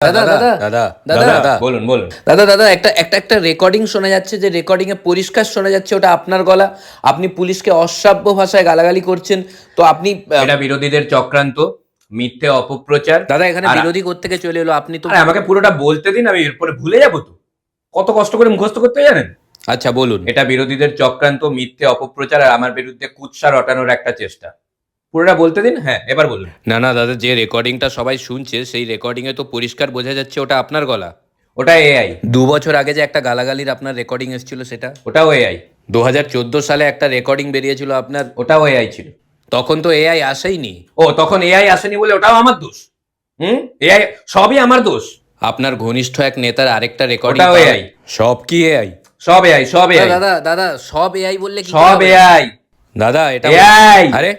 দাদা দাদা দাদা দাদা দাদা বলুন বলুন। দাদা দাদা একটা একটা একটা রেকর্ডিং শোনা যাচ্ছে, যে রেকর্ডিং এ পরিষ্কার শোনা যাচ্ছে ওটা আপনার গলা। আপনি পুলিশকে অশ্রাব্য ভাষায় গালাগালি করছেন। তো আপনি এটা বিরোধীদের চক্রান্ত, মিথ্যে অপপ্রচার। দাদা এখানে আর বিরোধী কোত্থেকে চলে এলো? আপনি তো আরে আমাকে পুরোটা বলতে দিন, আমি এরপরে ভুলে যাবো তো। কত কষ্ট করে মুখস্থ করতে হয় জানেন? আচ্ছা বলুন। এটা বিরোধীদের চক্রান্ত, মিথ্যে অপপ্রচার আর আমার বিরুদ্ধে কুৎসা রটানোর একটা চেষ্টা। পুরোটা বলতে দিন। হ্যাঁ, এবার বলুন। না না দাদা, যে রেকর্ডিংটা সবাই শুনছে সেই রেকর্ডিং এ তো পরিষ্কার বোঝা যাচ্ছে ওটা আপনার গলা। ওটা এআই। 2 বছর আগে যে একটা গালাগালির আপনার রেকর্ডিং এসেছিল সেটা। ওটাও এআই। 2014 সালে একটা রেকর্ডিং বেরিয়েছিল আপনার, ওটাও এআই ছিল। তখন তো এআই আসেইনি। ও, তখন এআই আসেনি বলে ওটাও আমার দোষ? এআই সবই আমার দোষ? আপনার ঘনিষ্ঠ এক নেতার আরেকটা রেকর্ডিং, ওটাও AI? সব কি এআই? সব এআই, সব এআই, দাদা দাদা সব এআই বললে কি করে সব হবে? এআই। দাদা এটা এআই, আরে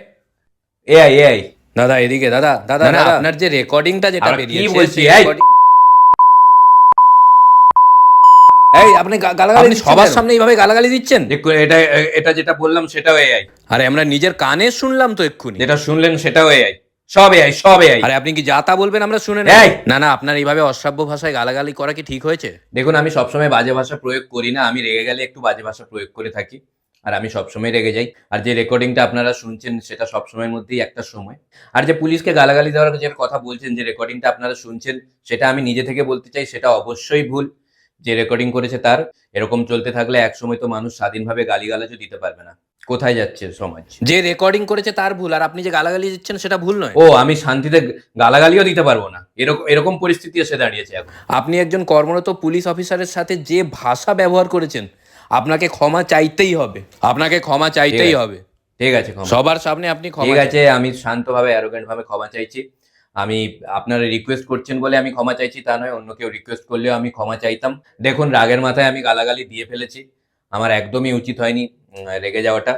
এআই, এআই। দাদা এদিকে দাদা দাদা না, না, দাদা, আপনার যে রেকর্ডিংটা যেটা আর কি বেরিয়েছে বলছি, সেই এই? এই আপনি গালাগালি দিচ্ছেন সবার কেন? সামনে এইভাবে গালাগালি দিচ্ছেন? এটা এটা যেটা বললাম সেটাও এআই। আরে আমরা নিজের কানে শুনলাম তো এক্ষুনি। যেটা শুনলেন সেটাও এআই। সব এআই, সব এআই। আরে আপনি কি যা তা বলবেন আমরা শুনে এই! না না, আপনার এইভাবে অশ্রাব্য ভাষায় গালাগালি করা কি ঠিক হয়েছে? দেখুন, আমি সবসময় বাজে ভাষা প্রয়োগ করি না। আমি রেগে গেলে একটু বাজে ভাষা প্রয়োগ করে থাকি। আর আমি সবসময় রেগে যাই। আর যে রেকর্ডিংটা আপনারা শুনছেন সেটা সবসময়ের মধ্যেই একটা সময়। আর যে পুলিশকে গালাগালি দেওয়ার যে কথা বলছেন, যে রেকর্ডিংটা আপনারা শুনছেন, সেটা আমি নিজে থেকে বলতে চাই সেটা অবশ্যই ভুল। যে রেকর্ডিং করেছে তার। এরকম চলতে থাকলে একসময় তো মানুষ স্বাধীনভাবে গালিগালাজও দিতে পারবে না। কোথায় যাচ্ছে সমাজ? যে রেকর্ডিং করেছে তার ভুল, আর আপনি যে গালাগালি দিচ্ছেন সেটা ভুল নয়? ও, আমি শান্তিতে গালাগালিও দিতে পারবো না, এরকম এরকম পরিস্থিতি এসে দাঁড়িয়েছে এখন। আপনি একজন কর্মরত পুলিশ অফিসারের সাথে যে ভাষা ব্যবহার করেছেন, আপনাকে ক্ষমা চাইতেই হবে, আপনাকে ক্ষমা চাইতেই হবে। ঠিক আছে, ক্ষমা। সবার সামনে আপনি ক্ষমা ঠিক আছে, আমি শান্তভাবে অ্যারোগ্যান্ট ভাবে ক্ষমা চাইছি। আমি আপনারা রিকোয়েস্ট করছেন বলে আমি ক্ষমা চাইছি তা নয়, অন্য কেউ রিকোয়েস্ট করলেও আমি ক্ষমা চাইতাম। দেখুন, রাগের মাথায় আমি গালাগালি দিয়ে ফেলেছি। আমার একদমই উচিত হয়নি রেগে যাওয়াটা।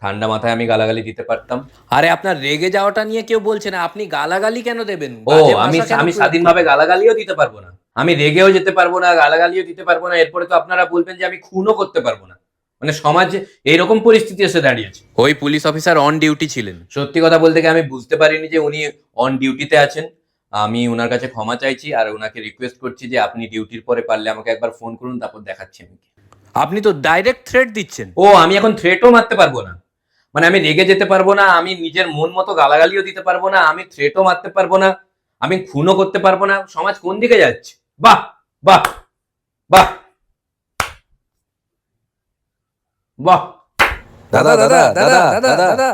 ঠান্ডা মাথায় আমি গালাগালি দিতে পারতাম। আরে আপনার রেগে যাওয়াটা নিয়ে কেউ বলছে না, আপনি গালাগালি কেন দেবেন? ও, বাজে আমি ভাষা কেন আমি প্রয়োগ স্বাধীনভাবে করবেন? গালাগালিও দিতে পারবো না? আমি রেগেও যেতে পারবো না, গালাগালিও দিতে পারবো না, এরপরে তো আপনারা বলবেন যে আমি খুনও করতে পারবো না। মানে সমাজে এইরকম পরিস্থিতি এসে দাঁড়িয়েছে। ওই পুলিশ অফিসার অন ডিউটি ছিলেন। সত্যি কথা বলতে কি, আমি বুঝতে পারিনি যে উনি অন ডিউটিতে আছেন। আমি ওনার কাছে ক্ষমা চাইছি আর ওনাকে রিকোয়েস্ট করছি যে আপনি ডিউটির পরে পারলে আমাকে একবার ফোন করুন, তারপর দেখাচ্ছি আমি কি। আপনি তো ডাইরেক্ট থ্রেট দিচ্ছেন। ও, আমি এখন থ্রেটও মারতে পারবো না? মানে আমি রেগে যেতে পারবো না, আমি নিজের মন মতো গালাগালিও দিতে পারবো না, আমি থ্রেটও মারতে পারবো না, আমি খুনও করতে পারবো না। সমাজ কোন দিকে যাচ্ছে? বাহ, বাহ, বাহ, বাহ। দাদা দাদা দাদা দাদা দাদা